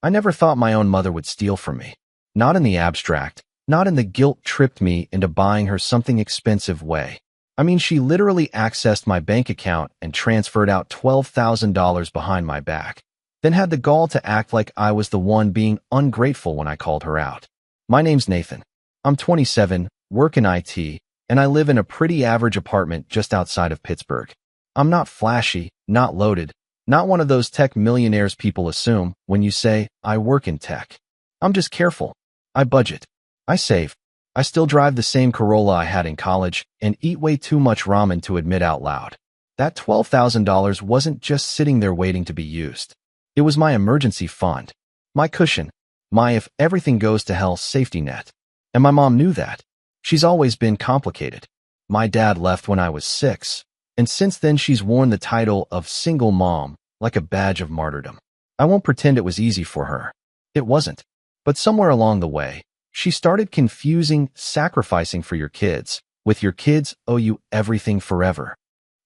I never thought my own mother would steal from me. Not in the abstract, not in the guilt-tripped me into buying her something expensive way. I mean, she literally accessed my bank account and transferred out $12,000 behind my back, then had the gall to act like I was the one being ungrateful when I called her out. My name's Nathan. I'm 27, work in IT, and I live in a pretty average apartment just outside of Pittsburgh. I'm not flashy, not loaded, not one of those tech millionaires people assume when you say, I work in tech. I'm just careful. I budget. I save. I still drive the same Corolla I had in college and eat way too much ramen to admit out loud. That $12,000 wasn't just sitting there waiting to be used. It was my emergency fund, my cushion, my if everything goes to hell safety net. And my mom knew that. She's always been complicated. My dad left when I was 6, and since then she's worn the title of single mom like a badge of martyrdom. I won't pretend it was easy for her. It wasn't. But somewhere along the way, she started confusing sacrificing for your kids with your kids owe you everything forever.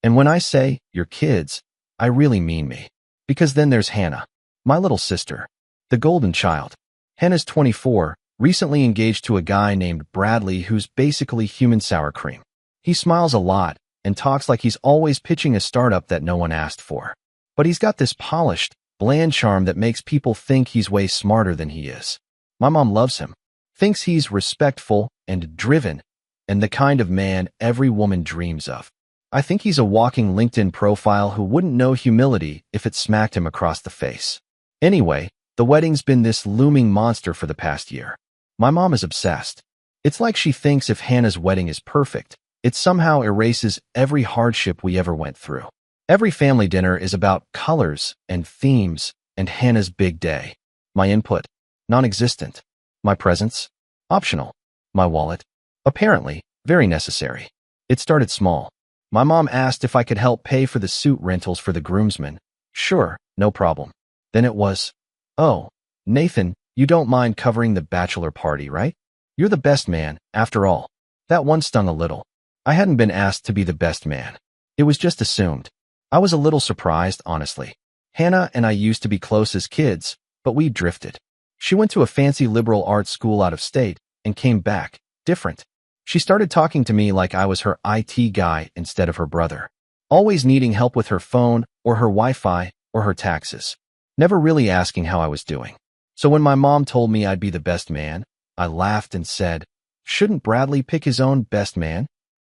And when I say your kids, I really mean me. Because then there's Hannah, my little sister, the golden child. Hannah's 24, recently engaged to a guy named Bradley who's basically human sour cream. He smiles a lot and talks like he's always pitching a startup that no one asked for. But he's got this polished, bland charm that makes people think he's way smarter than he is. My mom loves him, thinks he's respectful and driven, and the kind of man every woman dreams of. I think he's a walking LinkedIn profile who wouldn't know humility if it smacked him across the face. Anyway, the wedding's been this looming monster for the past year. My mom is obsessed. It's like she thinks if Hannah's wedding is perfect, it somehow erases every hardship we ever went through. Every family dinner is about colors and themes and Hannah's big day. My input, non-existent. My presence, optional. My wallet, apparently, very necessary. It started small. My mom asked if I could help pay for the suit rentals for the groomsmen. Sure, no problem. Then it was, oh, Nathan, you don't mind covering the bachelor party, right? You're the best man, after all. That one stung a little. I hadn't been asked to be the best man. It was just assumed. I was a little surprised, honestly. Hannah and I used to be close as kids, but we drifted. She went to a fancy liberal arts school out of state and came back, different. She started talking to me like I was her IT guy instead of her brother. Always needing help with her phone or her Wi-Fi or her taxes. Never really asking how I was doing. So when my mom told me I'd be the best man, I laughed and said, shouldn't Bradley pick his own best man?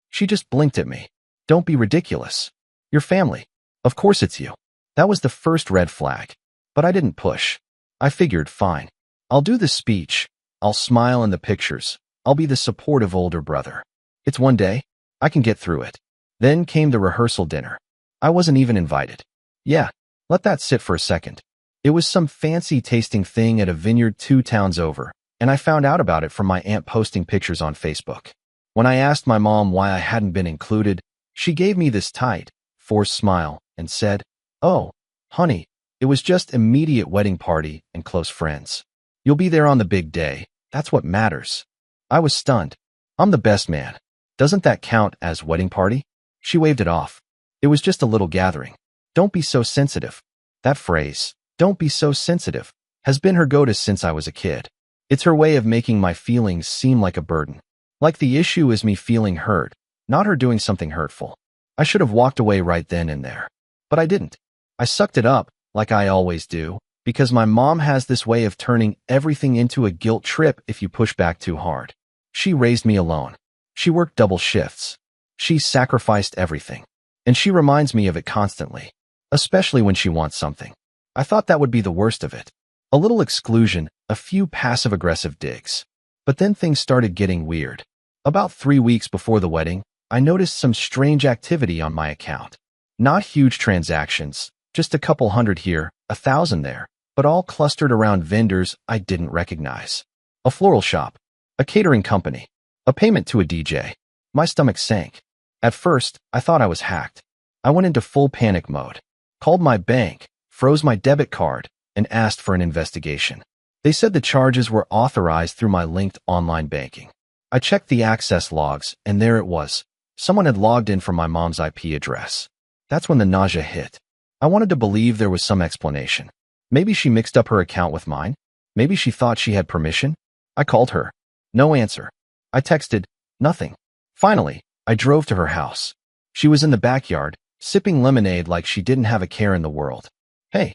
She just blinked at me. Don't be ridiculous. Your family. Of course it's you. That was the first red flag. But I didn't push. I figured, fine. I'll do the speech. I'll smile in the pictures. I'll be the supportive older brother. It's one day. I can get through it. Then came the rehearsal dinner. I wasn't even invited. Yeah, let that sit for a second. It was some fancy tasting thing at a vineyard 2 towns over, and I found out about it from my aunt posting pictures on Facebook. When I asked my mom why I hadn't been included, she gave me this tight, forced smile and said, oh, honey, it was just immediate wedding party and close friends. You'll be there on the big day. That's what matters. I was stunned. I'm the best man. Doesn't that count as wedding party? She waved it off. It was just a little gathering. Don't be so sensitive. That phrase, don't be so sensitive, has been her go-to since I was a kid. It's her way of making my feelings seem like a burden. Like the issue is me feeling hurt, not her doing something hurtful. I should have walked away right then and there. But I didn't. I sucked it up, like I always do, because my mom has this way of turning everything into a guilt trip if you push back too hard. She raised me alone. She worked double shifts. She sacrificed everything. And she reminds me of it constantly, especially when she wants something. I thought that would be the worst of it. A little exclusion, a few passive-aggressive digs. But then things started getting weird. About 3 weeks before the wedding, I noticed some strange activity on my account. Not huge transactions, just a couple hundred here, 1,000 there, but all clustered around vendors I didn't recognize. A floral shop, a catering company, a payment to a DJ. My stomach sank. At first, I thought I was hacked. I went into full panic mode, called my bank, froze my debit card, and asked for an investigation. They said the charges were authorized through my linked online banking. I checked the access logs, and there it was. Someone had logged in from my mom's IP address. That's when the nausea hit. I wanted to believe there was some explanation. Maybe she mixed up her account with mine. Maybe she thought she had permission. I called her. No answer. I texted. Nothing. Finally, I drove to her house. She was in the backyard, sipping lemonade like she didn't have a care in the world. Hey,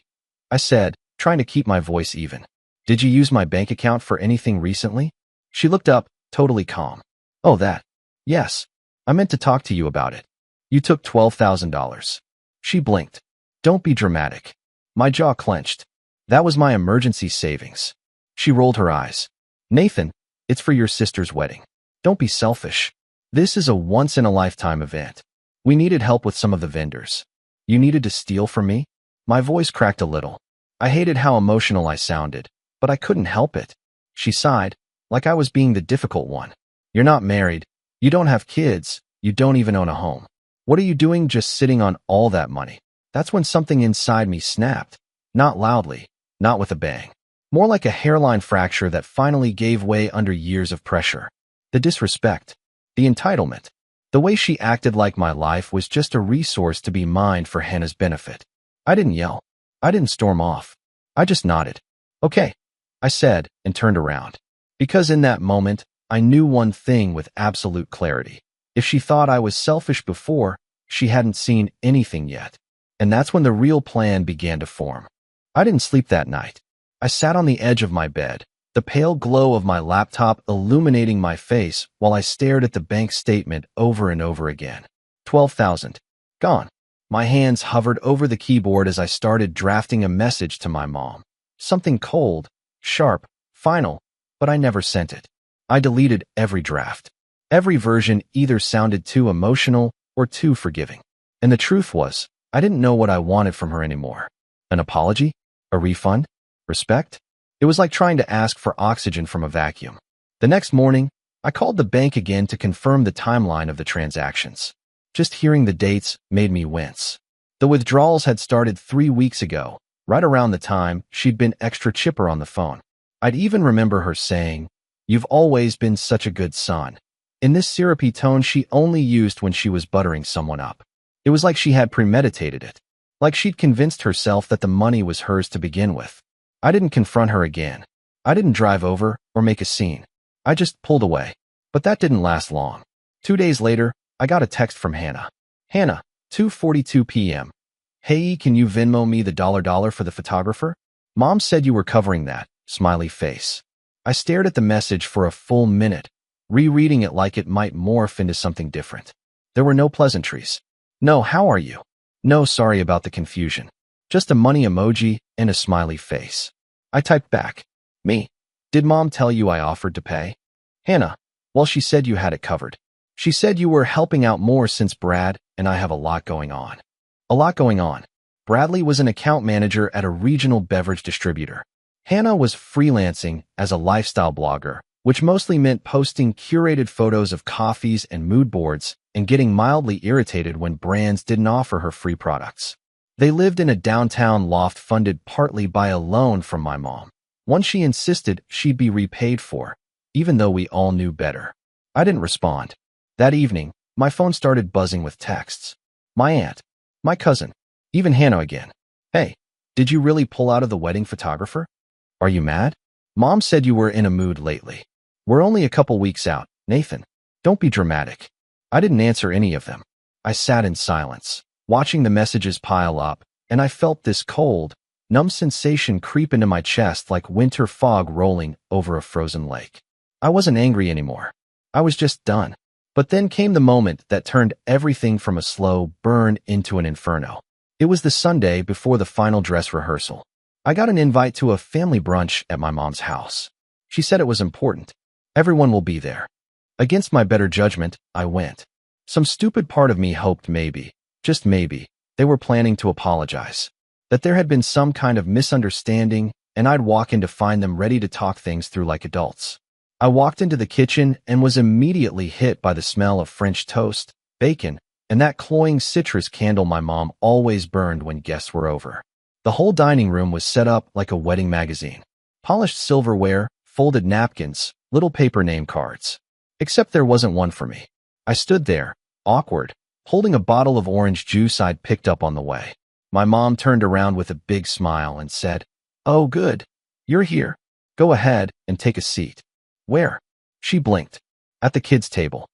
I said, trying to keep my voice even. Did you use my bank account for anything recently? She looked up, totally calm. Oh, that. Yes. I meant to talk to you about it. You took $12,000. She blinked. Don't be dramatic. My jaw clenched. That was my emergency savings. She rolled her eyes. Nathan, it's for your sister's wedding. Don't be selfish. This is a once-in-a-lifetime event. We needed help with some of the vendors. You needed to steal from me? My voice cracked a little. I hated how emotional I sounded, but I couldn't help it. She sighed, like I was being the difficult one. You're not married. You don't have kids. You don't even own a home. What are you doing just sitting on all that money? That's when something inside me snapped. Not loudly, not with a bang. More like a hairline fracture that finally gave way under years of pressure. The disrespect. The entitlement. The way she acted like my life was just a resource to be mined for Hannah's benefit. I didn't yell. I didn't storm off. I just nodded. Okay, I said, and turned around. Because in that moment, I knew one thing with absolute clarity. If she thought I was selfish before, she hadn't seen anything yet. And that's when the real plan began to form. I didn't sleep that night. I sat on the edge of my bed, the pale glow of my laptop illuminating my face while I stared at the bank statement over and over again. 12,000. Gone. My hands hovered over the keyboard as I started drafting a message to my mom. Something cold, sharp, final, but I never sent it. I deleted every draft. Every version either sounded too emotional or too forgiving. And the truth was, I didn't know what I wanted from her anymore. An apology? A refund? Respect? It was like trying to ask for oxygen from a vacuum. The next morning, I called the bank again to confirm the timeline of the transactions. Just hearing the dates made me wince. The withdrawals had started 3 weeks ago, right around the time she'd been extra chipper on the phone. I'd even remember her saying, "You've always been such a good son," in this syrupy tone she only used when she was buttering someone up. It was like she had premeditated it. Like she'd convinced herself that the money was hers to begin with. I didn't confront her again. I didn't drive over or make a scene. I just pulled away. But that didn't last long. 2 days later, I got a text from Hannah. Hannah, 2:42 p.m. Hey, can you Venmo me the $1 for the photographer? Mom said you were covering that, smiley face. I stared at the message for a full minute, rereading it like it might morph into something different. There were no pleasantries. No, how are you? No, sorry about the confusion. Just a money emoji and a smiley face. I typed back. Me. Did Mom tell you I offered to pay? Hannah. Well, she said you had it covered. She said you were helping out more since Brad and I have a lot going on. A lot going on. Bradley was an account manager at a regional beverage distributor. Hannah was freelancing as a lifestyle blogger, which mostly meant posting curated photos of coffees and mood boards and getting mildly irritated when brands didn't offer her free products. They lived in a downtown loft funded partly by a loan from my mom, one she insisted she'd be repaid for, even though we all knew better. I didn't respond. That evening, my phone started buzzing with texts. My aunt, my cousin, even Hannah again. Hey, did you really pull out of the wedding photographer? Are you mad? Mom said you were in a mood lately. We're only a couple weeks out, Nathan. Don't be dramatic. I didn't answer any of them. I sat in silence, watching the messages pile up, and I felt this cold, numb sensation creep into my chest like winter fog rolling over a frozen lake. I wasn't angry anymore. I was just done. But then came the moment that turned everything from a slow burn into an inferno. It was the Sunday before the final dress rehearsal. I got an invite to a family brunch at my mom's house. She said it was important. Everyone will be there. Against my better judgment, I went. Some stupid part of me hoped maybe, just maybe, they were planning to apologize. That there had been some kind of misunderstanding, and I'd walk in to find them ready to talk things through like adults. I walked into the kitchen and was immediately hit by the smell of French toast, bacon, and that cloying citrus candle my mom always burned when guests were over. The whole dining room was set up like a wedding magazine. Polished silverware, folded napkins, little paper name cards. Except there wasn't one for me. I stood there, awkward, holding a bottle of orange juice I'd picked up on the way. My mom turned around with a big smile and said, Oh, good. You're here. Go ahead and take a seat. Where? She blinked. At the kids' table.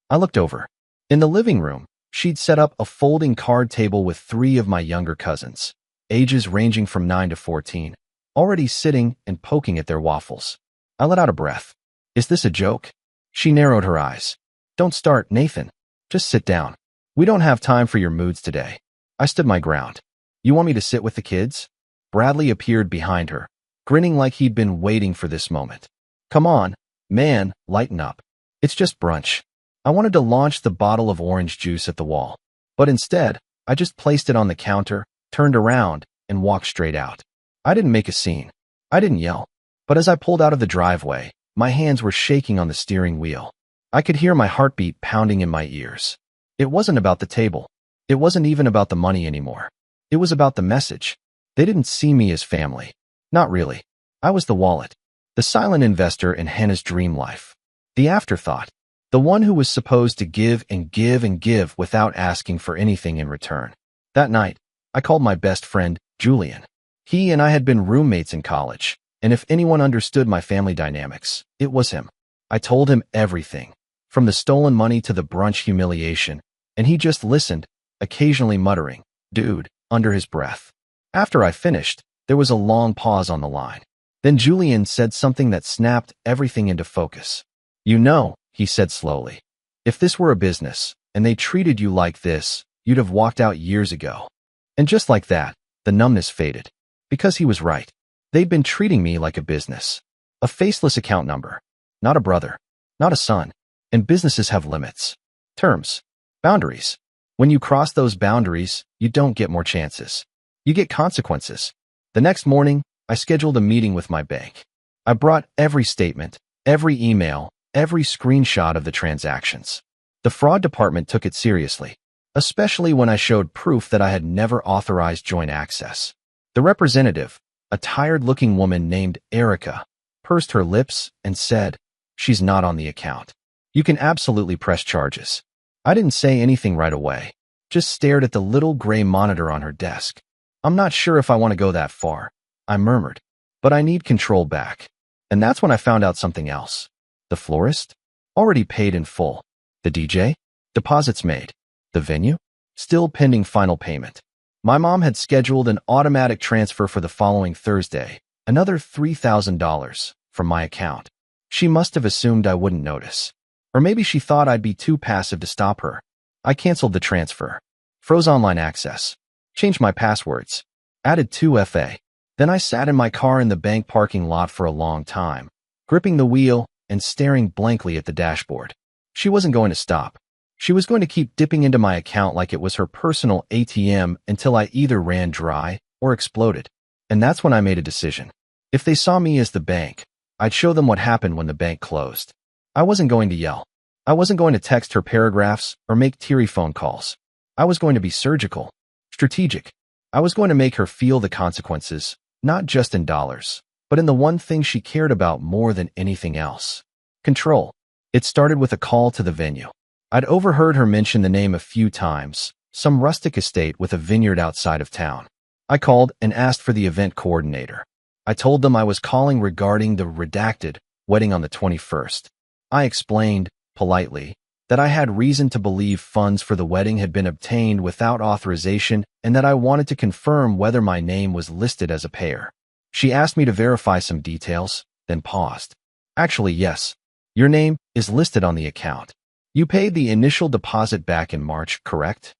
I looked over. In the living room, she'd set up a folding card table with 3 of my younger cousins, ages ranging from 9 to 14, already sitting and poking at their waffles. I let out a breath. Is this a joke? She narrowed her eyes. Don't start, Nathan. Just sit down. We don't have time for your moods today. I stood my ground. You want me to sit with the kids? Bradley appeared behind her, grinning like he'd been waiting for this moment. Come on, man, lighten up. It's just brunch. I wanted to launch the bottle of orange juice at the wall, but instead, I just placed it on the counter, turned around, and walked straight out. I didn't make a scene. I didn't yell. But as I pulled out of the driveway, my hands were shaking on the steering wheel. I could hear my heartbeat pounding in my ears. It wasn't about the table. It wasn't even about the money anymore. It was about the message. They didn't see me as family. Not really. I was the wallet. The silent investor in Hannah's dream life. The afterthought. The one who was supposed to give and give and give without asking for anything in return. That night, I called my best friend, Julian. He and I had been roommates in college, and if anyone understood my family dynamics, it was him. I told him everything, from the stolen money to the brunch humiliation, and he just listened, occasionally muttering, "Dude," under his breath. After I finished, there was a long pause on the line. Then Julian said something that snapped everything into focus. You know, he said slowly, if this were a business, and they treated you like this, you'd have walked out years ago. And just like that, the numbness faded. Because he was right. They'd been treating me like a business. A faceless account number. Not a brother. Not a son. And businesses have limits. Terms. Boundaries. When you cross those boundaries, you don't get more chances. You get consequences. The next morning, I scheduled a meeting with my bank. I brought every statement, every email, every screenshot of the transactions. The fraud department took it seriously, especially when I showed proof that I had never authorized joint access. The representative, a tired-looking woman named Erica, pursed her lips and said, "She's not on the account. You can absolutely press charges." I didn't say anything right away, just stared at the little gray monitor on her desk. I'm not sure if I want to go that far, I murmured, but I need control back. And that's when I found out something else. The florist? Already paid in full. The DJ? Deposits made. The venue? Still pending final payment. My mom had scheduled an automatic transfer for the following Thursday, another $3,000 from my account. She must have assumed I wouldn't notice. Or maybe she thought I'd be too passive to stop her. I canceled the transfer, froze online access, changed my passwords, added 2FA. Then I sat in my car in the bank parking lot for a long time, gripping the wheel and staring blankly at the dashboard. She wasn't going to stop. She was going to keep dipping into my account like it was her personal ATM until I either ran dry or exploded. And that's when I made a decision. If they saw me as the bank, I'd show them what happened when the bank closed. I wasn't going to yell. I wasn't going to text her paragraphs or make teary phone calls. I was going to be surgical, strategic. I was going to make her feel the consequences, not just in dollars, but in the one thing she cared about more than anything else. Control. It started with a call to the venue. I'd overheard her mention the name a few times, some rustic estate with a vineyard outside of town. I called and asked for the event coordinator. I told them I was calling regarding the redacted wedding on the 21st. I explained, politely, that I had reason to believe funds for the wedding had been obtained without authorization and that I wanted to confirm whether my name was listed as a payer. She asked me to verify some details, then paused. Actually, yes. Your name is listed on the account. You paid the initial deposit back in March, correct?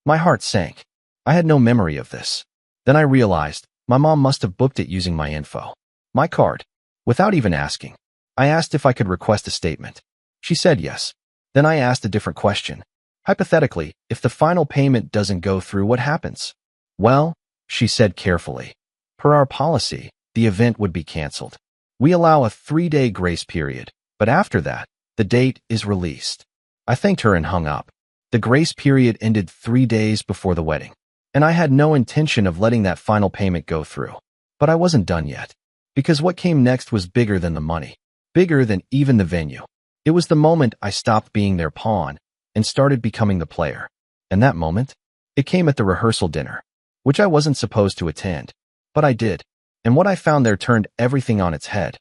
My heart sank. I had no memory of this. Then I realized my mom must have booked it using my info. My card. Without even asking. I asked if I could request a statement. She said yes. Then I asked a different question. Hypothetically, if the final payment doesn't go through, what happens? Well, she said carefully. Per our policy, the event would be canceled. We allow a 3-day grace period, but after that, the date is released. I thanked her and hung up. The grace period ended 3 days before the wedding, and I had no intention of letting that final payment go through. But I wasn't done yet, because what came next was bigger than the money, bigger than even the venue. It was the moment I stopped being their pawn and started becoming the player. And that moment, it came at the rehearsal dinner, which I wasn't supposed to attend, but I did. And what I found there turned everything on its head.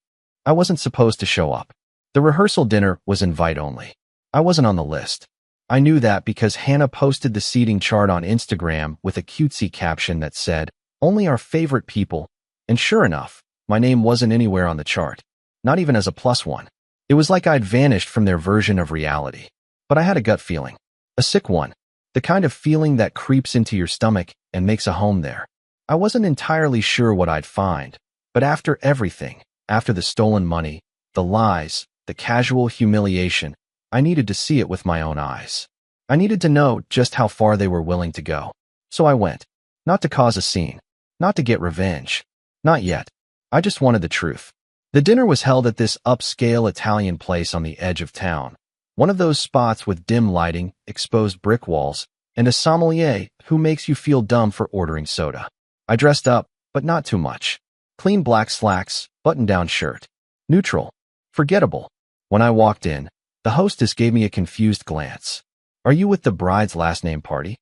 I wasn't supposed to show up. The rehearsal dinner was invite only. I wasn't on the list. I knew that because Hannah posted the seating chart on Instagram with a cutesy caption that said, "Only our favorite people." And sure enough, my name wasn't anywhere on the chart, not even as a +1. It was like I'd vanished from their version of reality. But I had a gut feeling. A sick one. The kind of feeling that creeps into your stomach and makes a home there. I wasn't entirely sure what I'd find, but after everything, after the stolen money, the lies, the casual humiliation, I needed to see it with my own eyes. I needed to know just how far they were willing to go. So I went. Not to cause a scene. Not to get revenge. Not yet. I just wanted the truth. The dinner was held at this upscale Italian place on the edge of town. One of those spots with dim lighting, exposed brick walls, and a sommelier who makes you feel dumb for ordering soda. I dressed up, but not too much. Clean black slacks, button-down shirt. Neutral. Forgettable. When I walked in, the hostess gave me a confused glance. "Are you with the bride's last name party?"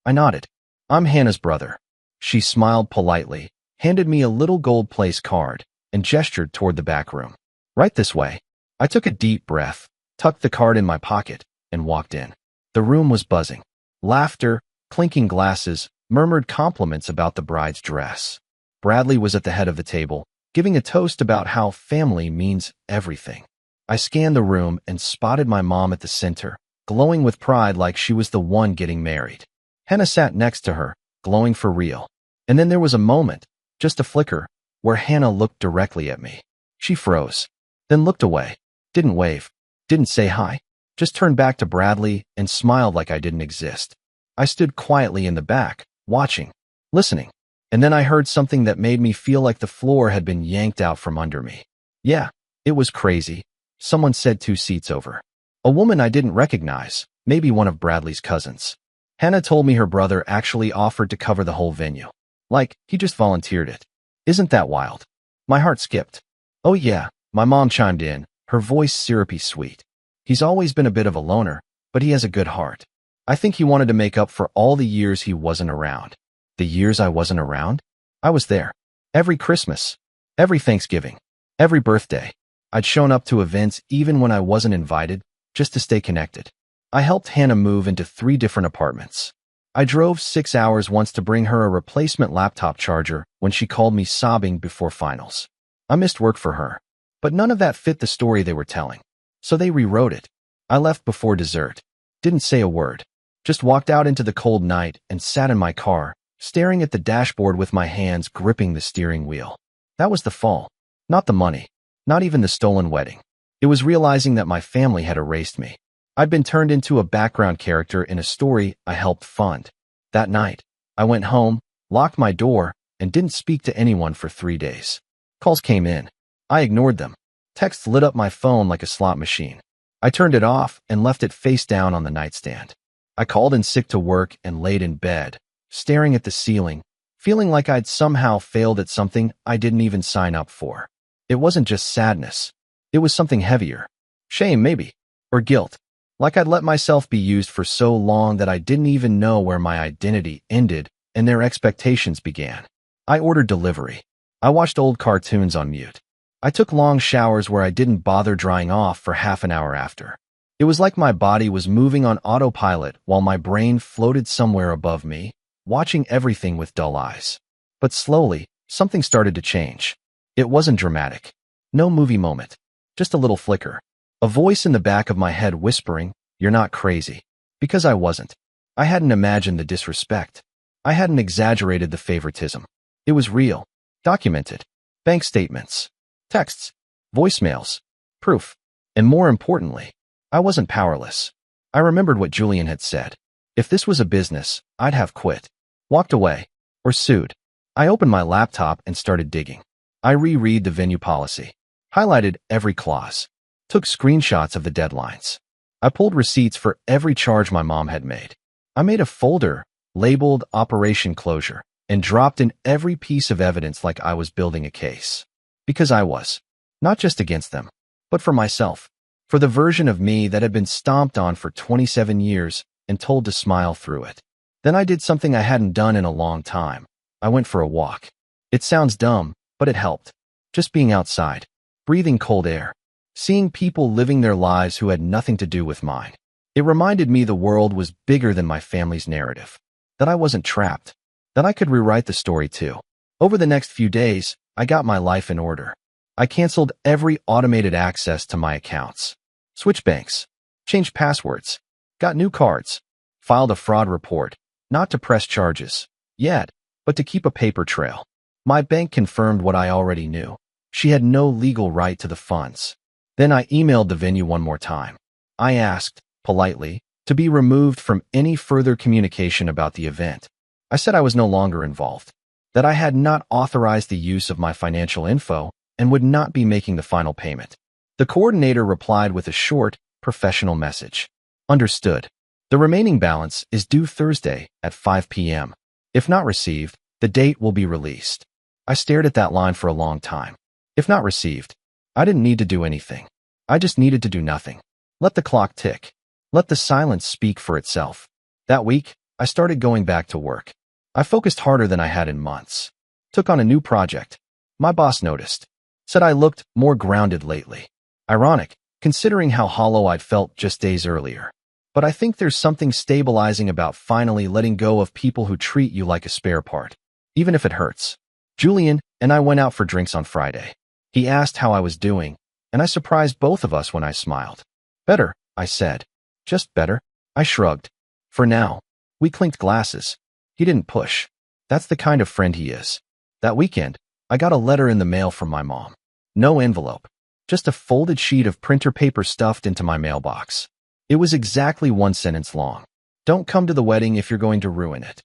I nodded. "I'm Hannah's brother." She smiled politely, handed me a little gold place card, and gestured toward the back room. "Right this way." I took a deep breath, tucked the card in my pocket, and walked in. The room was buzzing. Laughter, clinking glasses, murmured compliments about the bride's dress. Bradley was at the head of the table, giving a toast about how family means everything. I scanned the room and spotted my mom at the center, glowing with pride like she was the one getting married. Hannah sat next to her, glowing for real. And then there was a moment, just a flicker, where Hannah looked directly at me. She froze, then looked away, didn't wave, didn't say hi, just turned back to Bradley and smiled like I didn't exist. I stood quietly in the back, watching, listening, and then I heard something that made me feel like the floor had been yanked out from under me. Yeah, it was crazy. Someone said 2 seats over. A woman I didn't recognize, maybe one of Bradley's cousins. Hannah told me her brother actually offered to cover the whole venue. Like, he just volunteered it. Isn't that wild? My heart skipped. "Oh yeah," my mom chimed in, her voice syrupy sweet. "He's always been a bit of a loner, but he has a good heart. I think he wanted to make up for all the years he wasn't around." The years I wasn't around? I was there. Every Christmas. Every Thanksgiving. Every birthday. I'd shown up to events even when I wasn't invited, just to stay connected. I helped Hannah move into 3 different apartments. I drove 6 hours once to bring her a replacement laptop charger when she called me sobbing before finals. I missed work for her. But none of that fit the story they were telling. So they rewrote it. I left before dessert. Didn't say a word. Just walked out into the cold night and sat in my car, staring at the dashboard with my hands gripping the steering wheel. That was the fall. Not the money. Not even the stolen wedding. It was realizing that my family had erased me. I'd been turned into a background character in a story I helped fund. That night, I went home, locked my door, and didn't speak to anyone for 3 days. Calls came in. I ignored them. Texts lit up my phone like a slot machine. I turned it off and left it face down on the nightstand. I called in sick to work and laid in bed, staring at the ceiling, feeling like I'd somehow failed at something I didn't even sign up for. It wasn't just sadness. It was something heavier. Shame, maybe. Or guilt. Like I'd let myself be used for so long that I didn't even know where my identity ended and their expectations began. I ordered delivery. I watched old cartoons on mute. I took long showers where I didn't bother drying off for half an hour after. It was like my body was moving on autopilot while my brain floated somewhere above me, watching everything with dull eyes. But slowly, something started to change. It wasn't dramatic. No movie moment. Just a little flicker. A voice in the back of my head whispering, "You're not crazy." Because I wasn't. I hadn't imagined the disrespect. I hadn't exaggerated the favoritism. It was real. Documented. Bank statements. Texts. Voicemails. Proof. And more importantly, I wasn't powerless. I remembered what Julian had said. If this was a business, I'd have quit. Walked away. Or sued. I opened my laptop and started digging. I reread the venue policy. Highlighted every clause. Took screenshots of the deadlines. I pulled receipts for every charge my mom had made. I made a folder labeled Operation Closure and dropped in every piece of evidence like I was building a case. Because I was. Not just against them, but for myself. For the version of me that had been stomped on for 27 years and told to smile through it. Then I did something I hadn't done in a long time. I went for a walk. It sounds dumb, But it helped. Just being outside, breathing cold air, seeing people living their lives who had nothing to do with mine. It reminded me the world was bigger than my family's narrative, that I wasn't trapped, that I could rewrite the story too. Over the next few days, I got my life in order. I canceled every automated access to my accounts, switched banks, changed passwords, got new cards, filed a fraud report, not to press charges yet, but to keep a paper trail. My bank confirmed what I already knew. She had no legal right to the funds. Then I emailed the venue one more time. I asked, politely, to be removed from any further communication about the event. I said I was no longer involved, that I had not authorized the use of my financial info and would not be making the final payment. The coordinator replied with a short, professional message. Understood. The remaining balance is due Thursday at 5 p.m. If not received, the date will be released. I stared at that line for a long time. If not received, I didn't need to do anything. I just needed to do nothing. Let the clock tick. Let the silence speak for itself. That week, I started going back to work. I focused harder than I had in months. Took on a new project. My boss noticed. Said I looked more grounded lately. Ironic, considering how hollow I'd felt just days earlier. But I think there's something stabilizing about finally letting go of people who treat you like a spare part, even if it hurts. Julian and I went out for drinks on Friday. He asked how I was doing, and I surprised both of us when I smiled. Better, I said. Just better. I shrugged. For now. We clinked glasses. He didn't push. That's the kind of friend he is. That weekend, I got a letter in the mail from my mom. No envelope. Just a folded sheet of printer paper stuffed into my mailbox. It was exactly one sentence long. Don't come to the wedding if you're going to ruin it.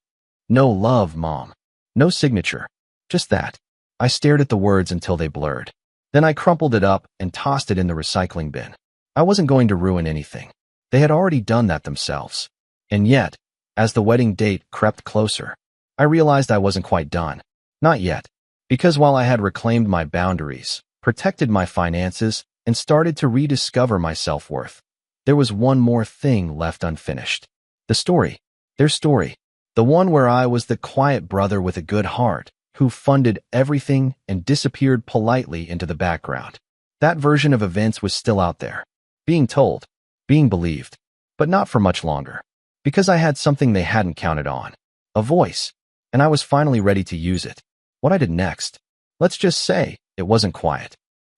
No love, Mom. No signature. Just that. I stared at the words until they blurred. Then I crumpled it up and tossed it in the recycling bin. I wasn't going to ruin anything. They had already done that themselves. And yet, as the wedding date crept closer, I realized I wasn't quite done. Not yet. Because while I had reclaimed my boundaries, protected my finances, and started to rediscover my self-worth, there was one more thing left unfinished. The story. Their story. The one where I was the quiet brother with a good heart, who funded everything and disappeared politely into the background. That version of events was still out there. Being told. Being believed. But not for much longer. Because I had something they hadn't counted on. A voice. And I was finally ready to use it. What I did next. Let's just say, it wasn't quiet.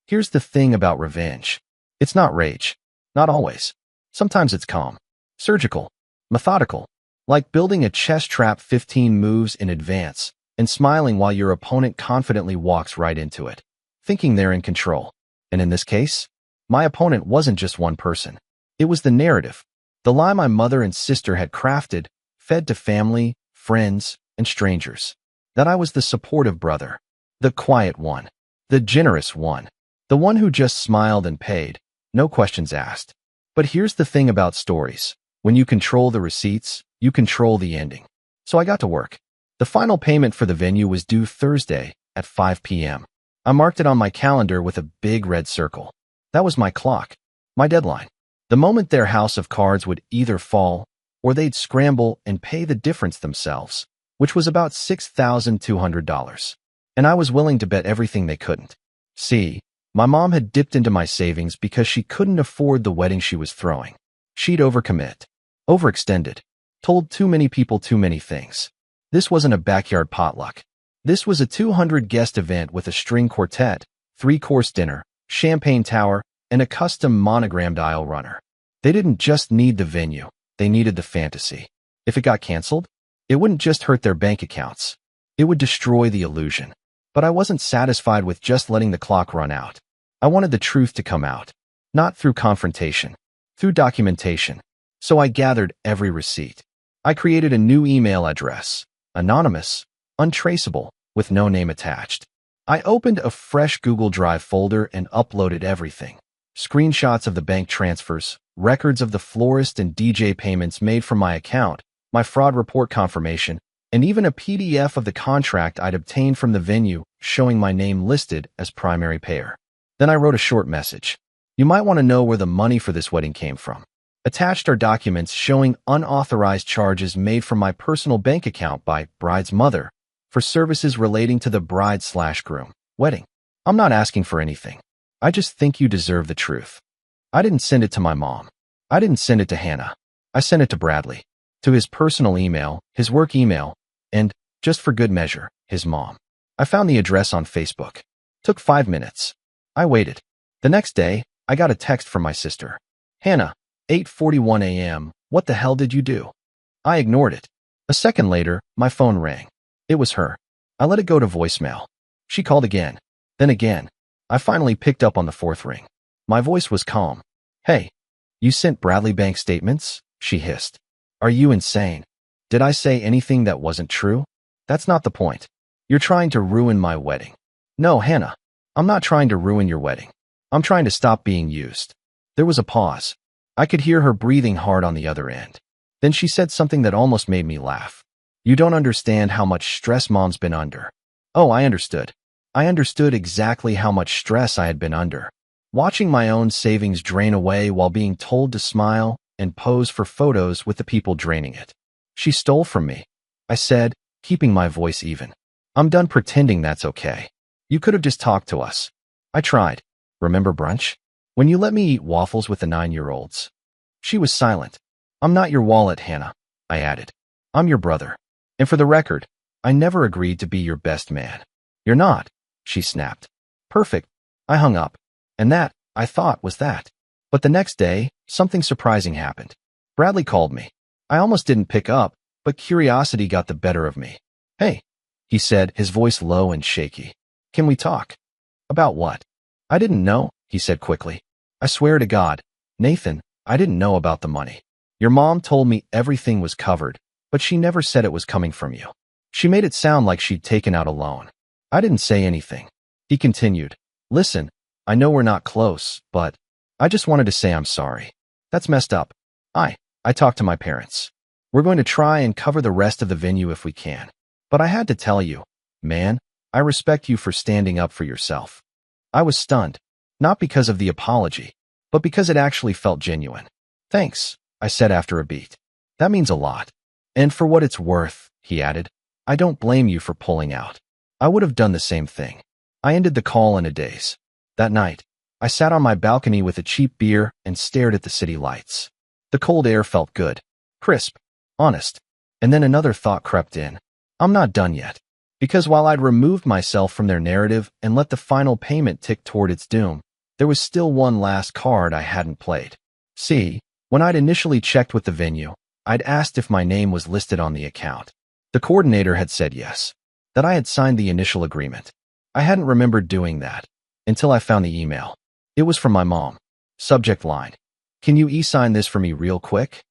Here's the thing about revenge. It's not rage. Not always. Sometimes it's calm. Surgical. Methodical. Like building a chess trap 15 moves in advance and smiling while your opponent confidently walks right into it, thinking they're in control. And in this case, my opponent wasn't just one person. It was the narrative. The lie my mother and sister had crafted, fed to family, friends, and strangers. That I was the supportive brother. The quiet one. The generous one. The one who just smiled and paid. No questions asked. But here's the thing about stories. When you control the receipts, you control the ending. So I got to work. The final payment for the venue was due Thursday at 5 p.m. I marked it on my calendar with a big red circle. That was my clock. My deadline. The moment their house of cards would either fall or they'd scramble and pay the difference themselves, which was about $6,200. And I was willing to bet everything they couldn't. See, my mom had dipped into my savings because she couldn't afford the wedding she was throwing. She'd overcommit, overextended, told too many people too many things. This wasn't a backyard potluck. This was a 200-guest event with a string quartet, 3-course dinner, champagne tower, and a custom monogrammed aisle runner. They didn't just need the venue, they needed the fantasy. If it got canceled, it wouldn't just hurt their bank accounts. It would destroy the illusion. But I wasn't satisfied with just letting the clock run out. I wanted the truth to come out. Not through confrontation, through documentation. So I gathered every receipt. I created a new email address, anonymous, untraceable, with no name attached. I opened a fresh Google Drive folder and uploaded everything. Screenshots of the bank transfers, records of the florist and DJ payments made from my account, my fraud report confirmation, and even a PDF of the contract I'd obtained from the venue showing my name listed as primary payer. Then I wrote a short message. You might want to know where the money for this wedding came from. Attached are documents showing unauthorized charges made from my personal bank account by bride's mother for services relating to the bride/groom. Wedding. I'm not asking for anything. I just think you deserve the truth. I didn't send it to my mom. I didn't send it to Hannah. I sent it to Bradley. To his personal email, his work email, and, just for good measure, his mom. I found the address on Facebook. Took 5 minutes. I waited. The next day, I got a text from my sister. Hannah, 8:41 a.m., what the hell did you do? I ignored it. A second later, my phone rang. It was her. I let it go to voicemail. She called again. Then again. I finally picked up on the fourth ring. My voice was calm. Hey, you sent Bradley bank statements? She hissed. Are you insane? Did I say anything that wasn't true? That's not the point. You're trying to ruin my wedding. No, Hannah. I'm not trying to ruin your wedding. I'm trying to stop being used. There was a pause. I could hear her breathing hard on the other end. Then she said something that almost made me laugh. You don't understand how much stress Mom's been under. Oh, I understood. I understood exactly how much stress I had been under. Watching my own savings drain away while being told to smile and pose for photos with the people draining it. She stole from me, I said, keeping my voice even. I'm done pretending that's okay. You could have just talked to us. I tried. Remember brunch? When you let me eat waffles with the 9-year-olds. She was silent. I'm not your wallet, Hannah, I added. I'm your brother. And for the record, I never agreed to be your best man. You're not, she snapped. Perfect. I hung up. And that, I thought, was that. But the next day, something surprising happened. Bradley called me. I almost didn't pick up, but curiosity got the better of me. Hey, he said, his voice low and shaky. Can we talk? About what? I didn't know, he said quickly. I swear to God, Nathan, I didn't know about the money. Your mom told me everything was covered, but she never said it was coming from you. She made it sound like she'd taken out a loan. I didn't say anything. He continued. Listen, I know we're not close, but I just wanted to say I'm sorry. That's messed up. I talked to my parents. We're going to try and cover the rest of the venue if we can. But I had to tell you, man, I respect you for standing up for yourself. I was stunned, not because of the apology, but because it actually felt genuine. Thanks, I said after a beat. That means a lot. And for what it's worth, he added, I don't blame you for pulling out. I would have done the same thing. I ended the call in a daze. That night, I sat on my balcony with a cheap beer and stared at the city lights. The cold air felt good, crisp, honest. And then another thought crept in. I'm not done yet. Because while I'd removed myself from their narrative and let the final payment tick toward its doom, there was still one last card I hadn't played. See, when I'd initially checked with the venue, I'd asked if my name was listed on the account. The coordinator had said yes, that I had signed the initial agreement. I hadn't remembered doing that until I found the email. It was from my mom. Subject line. Can you e-sign this for me real quick?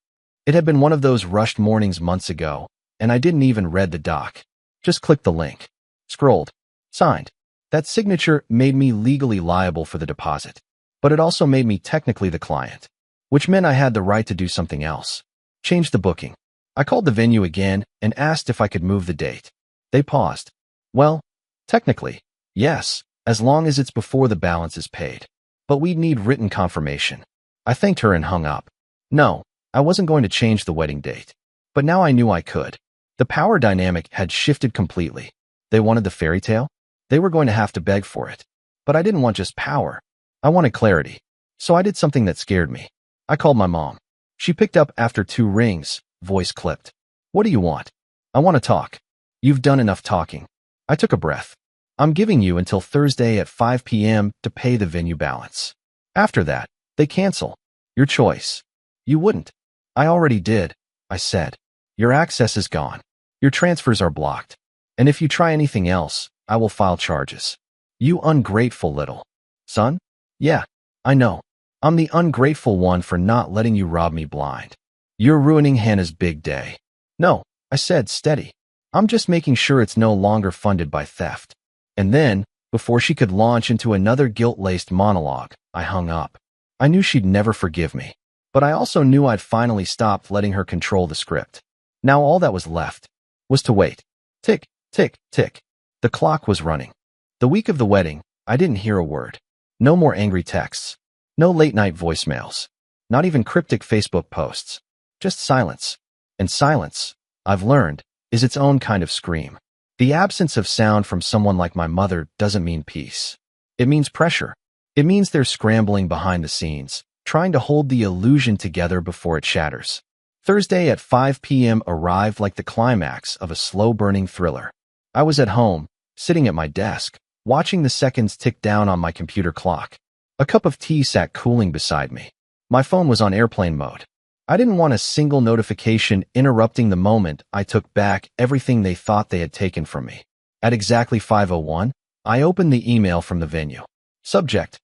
It had been one of those rushed mornings months ago, and I didn't even read the doc. Just clicked the link. Scrolled. Signed. That signature made me legally liable for the deposit, but it also made me technically the client, which meant I had the right to do something else. Change the booking. I called the venue again and asked if I could move the date. They paused. Well, technically, yes, as long as it's before the balance is paid. But we'd need written confirmation. I thanked her and hung up. No, I wasn't going to change the wedding date. But now I knew I could. The power dynamic had shifted completely. They wanted the fairy tale. They were going to have to beg for it. But I didn't want just power. I wanted clarity. So I did something that scared me. I called my mom. She picked up after 2 rings, voice clipped. What do you want? I want to talk. You've done enough talking. I took a breath. I'm giving you until Thursday at 5 p.m. to pay the venue balance. After that, they cancel. Your choice. You wouldn't. I already did, I said. Your access is gone. Your transfers are blocked. And if you try anything else, I will file charges. You ungrateful little son? Yeah, I know. I'm the ungrateful one for not letting you rob me blind. You're ruining Hannah's big day. No, I said steady. I'm just making sure it's no longer funded by theft. And then, before she could launch into another guilt-laced monologue, I hung up. I knew she'd never forgive me, but I also knew I'd finally stopped letting her control the script. Now all that was left was to wait. Tick, tick, tick. The clock was running. The week of the wedding, I didn't hear a word. No more angry texts. No late-night voicemails. Not even cryptic Facebook posts. Just silence. And silence, I've learned, is its own kind of scream. The absence of sound from someone like my mother doesn't mean peace. It means pressure. It means they're scrambling behind the scenes, trying to hold the illusion together before it shatters. Thursday at 5 p.m. arrived like the climax of a slow-burning thriller. I was at home, sitting at my desk, watching the seconds tick down on my computer clock. A cup of tea sat cooling beside me. My phone was on airplane mode. I didn't want a single notification interrupting the moment I took back everything they thought they had taken from me. At exactly 5:01, I opened the email from the venue. Subject: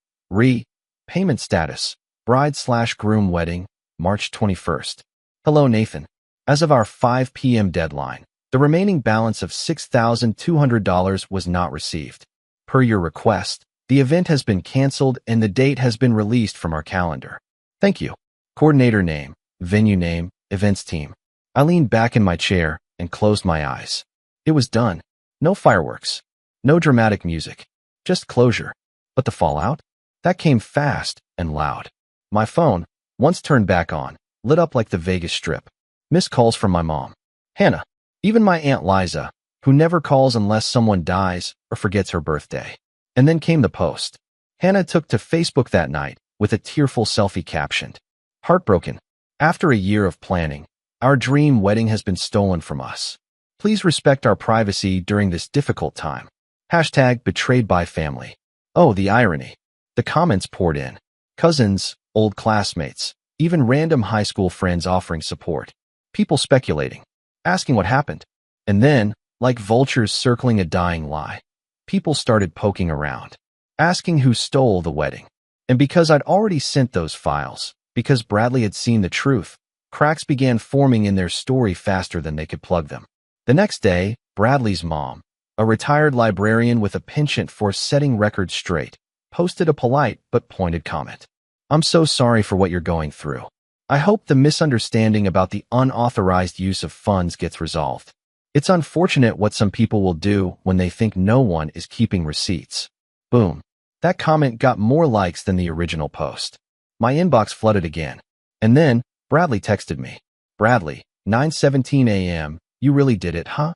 Payment status: bride/groom wedding, March 21st. Hello, Nathan. As of our 5 p.m. deadline, the remaining balance of $6,200 was not received. Per your request, the event has been canceled and the date has been released from our calendar. Thank you. Coordinator name, venue name, events team. I leaned back in my chair and closed my eyes. It was done. No fireworks. No dramatic music. Just closure. But the fallout? That came fast and loud. My phone, once turned back on, lit up like the Vegas Strip. Missed calls from my mom, Hannah, even my Aunt Liza, who never calls unless someone dies or forgets her birthday. And then came the post. Hannah took to Facebook that night with a tearful selfie captioned, "Heartbroken. After a year of planning, our dream wedding has been stolen from us. Please respect our privacy during this difficult time. Hashtag betrayed by family." Oh, the irony. The comments poured in. Cousins, old classmates, even random high school friends offering support. People speculating, asking what happened. And then, like vultures circling a dying lie, people started poking around, asking who stole the wedding. And because I'd already sent those files, because Bradley had seen the truth, cracks began forming in their story faster than they could plug them. The next day, Bradley's mom, a retired librarian with a penchant for setting records straight, posted a polite but pointed comment. "I'm so sorry for what you're going through. I hope the misunderstanding about the unauthorized use of funds gets resolved. It's unfortunate what some people will do when they think no one is keeping receipts." Boom. That comment got more likes than the original post. My inbox flooded again. And then, Bradley texted me. "Bradley, 9:17 a.m., you really did it, huh?"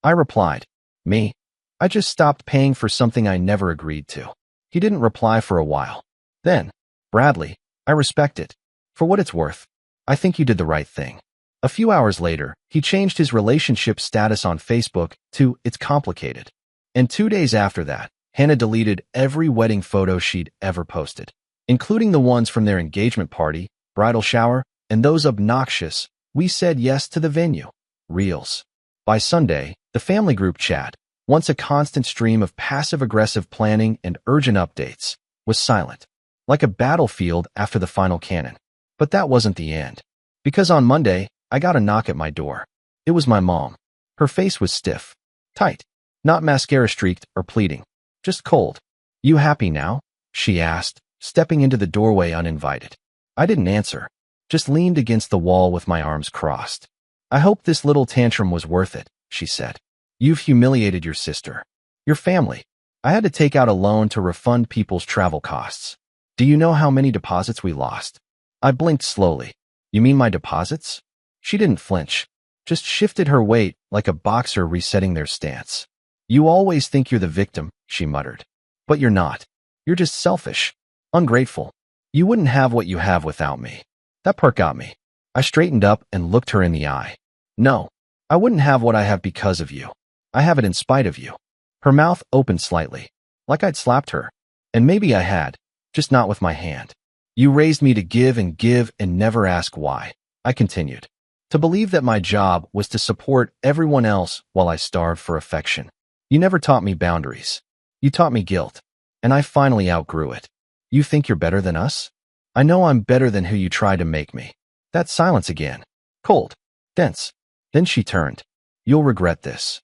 I replied, "Me? I just stopped paying for something I never agreed to." He didn't reply for a while. Then, "Bradley, I respect it. For what it's worth, I think you did the right thing." A few hours later, he changed his relationship status on Facebook to "It's complicated." And 2 days after that, Hannah deleted every wedding photo she'd ever posted, including the ones from their engagement party, bridal shower, and those obnoxious "we said yes to the venue" reels. By Sunday, the family group chat, once a constant stream of passive-aggressive planning and urgent updates, was silent, like a battlefield after the final cannon. But that wasn't the end. Because on Monday, I got a knock at my door. It was my mom. Her face was stiff, tight, not mascara-streaked or pleading, just cold. "You happy now?" she asked, stepping into the doorway uninvited. I didn't answer, just leaned against the wall with my arms crossed. "I hope this little tantrum was worth it," she said. "You've humiliated your sister, your family. I had to take out a loan to refund people's travel costs. Do you know how many deposits we lost?" I blinked slowly. "You mean my deposits?" She didn't flinch, just shifted her weight like a boxer resetting their stance. "You always think you're the victim," she muttered. "But you're not. You're just selfish, ungrateful. You wouldn't have what you have without me." That part got me. I straightened up and looked her in the eye. "No, I wouldn't have what I have because of you. I have it in spite of you." Her mouth opened slightly, like I'd slapped her. And maybe I had, just not with my hand. "You raised me to give and never ask why," I continued. "To believe that my job was to support everyone else while I starved for affection. You never taught me boundaries. You taught me guilt. And I finally outgrew it. You think you're better than us? I know I'm better than who you tried to make me." That silence again. Cold. Dense. Then she turned. "You'll regret this."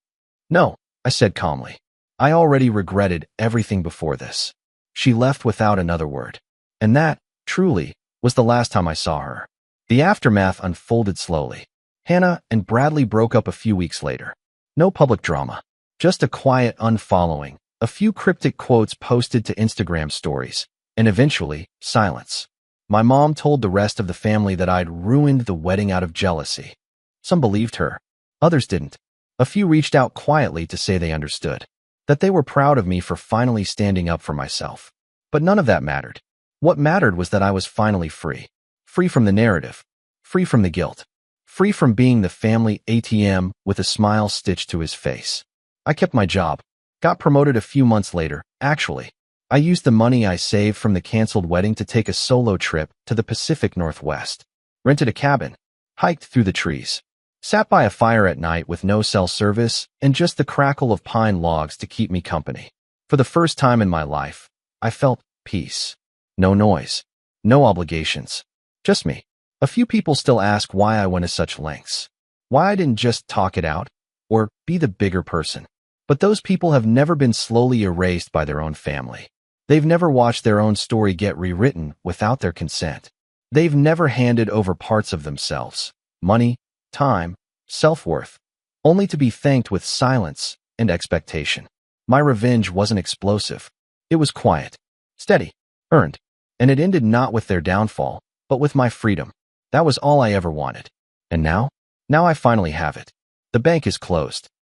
"No," I said calmly. "I already regretted everything before this." She left without another word. And that, truly, was the last time I saw her. The aftermath unfolded slowly. Hannah and Bradley broke up a few weeks later. No public drama. Just a quiet unfollowing, a few cryptic quotes posted to Instagram stories, and eventually, silence. My mom told the rest of the family that I'd ruined the wedding out of jealousy. Some believed her. Others didn't. A few reached out quietly to say they understood, that they were proud of me for finally standing up for myself. But none of that mattered. What mattered was that I was finally free. Free from the narrative. Free from the guilt. Free from being the family ATM with a smile stitched to his face. I kept my job. Got promoted a few months later, actually. I used the money I saved from the canceled wedding to take a solo trip to the Pacific Northwest. Rented a cabin. Hiked through the trees. Sat by a fire at night with no cell service and just the crackle of pine logs to keep me company. For the first time in my life, I felt peace. No noise. No obligations. Just me. A few people still ask why I went to such lengths. Why I didn't just talk it out, or be the bigger person. But those people have never been slowly erased by their own family. They've never watched their own story get rewritten without their consent. They've never handed over parts of themselves, money, time, self-worth, only to be thanked with silence and expectation. My revenge wasn't explosive. It was quiet, steady, earned, and it ended not with their downfall, but with my freedom. That was all I ever wanted. And now? Now I finally have it. The bank is closed.